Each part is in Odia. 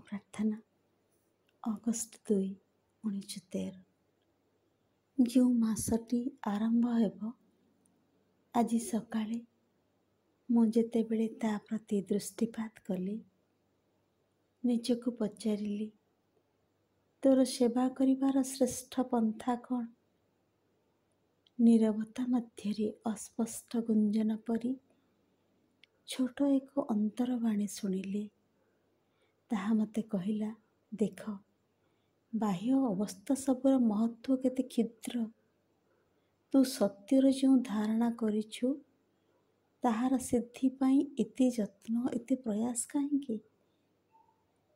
ପ୍ରାର୍ଥନା ଅଗଷ୍ଟ 2, 1913। ଯେଉଁ ମାସଟି ଆରମ୍ଭ ହେବ, ଆଜି ସକାଳେ ମୁଁ ଯେତେବେଳେ ତା ପ୍ରତି ଦୃଷ୍ଟିପାତ କଲି, ନିଜକୁ ପଚାରିଲି, ତୋର ସେବା କରିବାର ଶ୍ରେଷ୍ଠ ପନ୍ଥା କ'ଣ? ନୀରବତା ମଧ୍ୟରେ ଅସ୍ପଷ୍ଟ ଗୁଞ୍ଜନ ପରି ଛୋଟ ଏକ ଅନ୍ତରବାଣୀ ଶୁଣିଲି। ତାହା ମୋତେ କହିଲା, ଦେଖ, ବାହ୍ୟ ଅବସ୍ଥା ସବୁର ମହତ୍ଵ କେତେ କ୍ଷୁଦ୍ର। ତୁ ସତ୍ୟର ଯେଉଁ ଧାରଣା କରିଛୁ, ତାହାର ସିଦ୍ଧି ପାଇଁ ଏତେ ଯତ୍ନ, ଏତେ ପ୍ରୟାସ କାହିଁକି?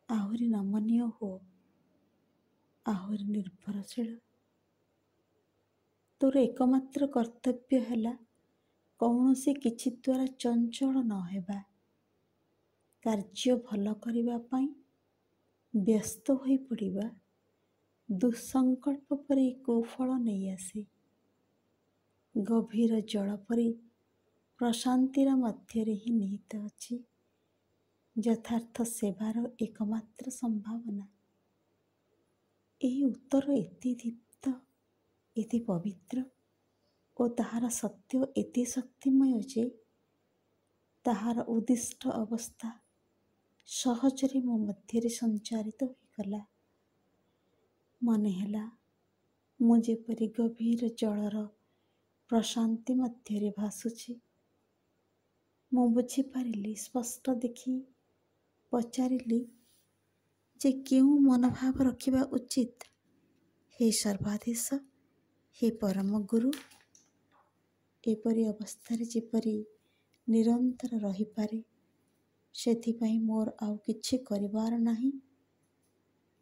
ଆହୁରି ନମନୀୟ ହୁଅ, ଆହୁରି ନିର୍ଭରଶୀଳ। ତୋର ଏକମାତ୍ର କର୍ତ୍ତବ୍ୟ ହେଲା କୌଣସି କିଛି ଦ୍ୱାରା ଚଞ୍ଚଳ ନ ହେବା। କାର୍ଯ୍ୟ ଭଲ କରିବା ପାଇଁ ବ୍ୟସ୍ତ ହୋଇ ପଡ଼ିବା ଦୁଃସଂକଳ୍ପ ପରି କୁଫଳ ନେଇ ଆସେ। ଗଭୀର ଜଳ ପରି ପ୍ରଶାନ୍ତିର ମଧ୍ୟରେ ହିଁ ନିହିତ ଅଛି ଯଥାର୍ଥ ସେବାର ଏକମାତ୍ର ସମ୍ଭାବନା। ଏହି ଉତ୍ତର ଏତେ ଦୀପ୍ତ, ଏତେ ପବିତ୍ର ଓ ତାହାର ସତ୍ୟ ଏତେ ଶକ୍ତିମୟ ଯେ ତାହାର ଉଦ୍ଦିଷ୍ଟ ଅବସ୍ଥା ସହଜରେ ମୋ ମଧ୍ୟରେ ସଞ୍ଚାରିତ ହୋଇଗଲା। ମନେ ହେଲା ମୁଁ ଯେପରି ଗଭୀର ଜଳର ପ୍ରଶାନ୍ତି ମଧ୍ୟରେ ଭାସୁଛି। ମୁଁ ବୁଝିପାରିଲି, ସ୍ପଷ୍ଟ ଦେଖି ପଚାରିଲି ଯେ କେଉଁ ମନୋଭାବ ରଖିବା ଉଚିତ? ହେ ସର୍ବାଧୀଶ, ହେ ପରମ ଗୁରୁ, ଏପରି ଅବସ୍ଥାରେ ଯେପରି ନିରନ୍ତର ରହିପାରେ, ସେଥିପାଇଁ ମୋର ଆଉ କିଛି କରିବାର ନାହିଁ।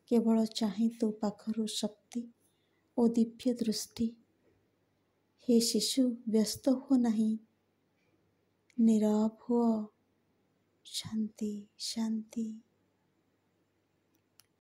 କେବଳ ଚାହେଁ ତୋ ପାଖରୁ ଶକ୍ତି ଓ ଦିବ୍ୟ ଦୃଷ୍ଟି। ହେ ଶିଶୁ, ବ୍ୟସ୍ତ ହୁଅ ନାହିଁ, ନୀରବ ହୁଅ। ଶାନ୍ତି, ଶାନ୍ତି।